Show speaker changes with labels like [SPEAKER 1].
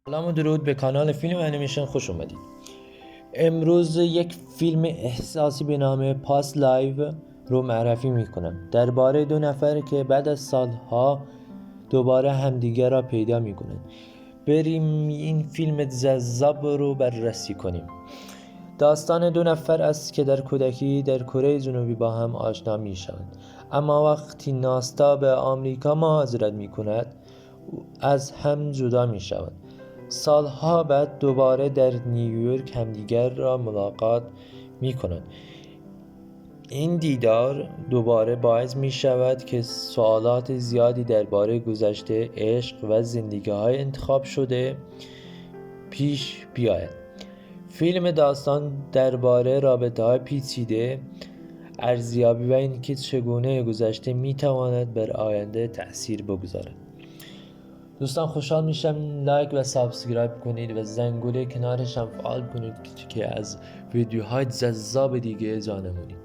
[SPEAKER 1] سلام و درود به کانال فیلم انیمیشن خوش اومدید. امروز یک فیلم احساسی به نام پاس لایو رو معرفی میکنم، درباره دو نفر که بعد از سالها دوباره همدیگر را پیدا میکنند. بریم این فیلم جذاب رو بررسی کنیم. داستان دو نفر است که در کودکی در کره جنوبی با هم آشنا میشوند، اما وقتی ناستا به آمریکا مهاجرت میکند از هم جدا میشوند. سالها بعد دوباره در نیویورک همدیگر را ملاقات می کنند. این دیدار دوباره باعث می شود که سوالات زیادی درباره گذشته، عشق و زندگی‌های انتخاب شده پیش بیاید. فیلم داستان درباره رابطه‌های پیچیده، ارزیابی و اینکه چگونه گذشته می تواند بر آینده تأثیر بگذارد. دوستان خوشحال میشم لایک و سابسکرایب کنید و زنگوله کنارش هم فعال کنید که از ویدیوهای جذاب دیگه جا نمونید.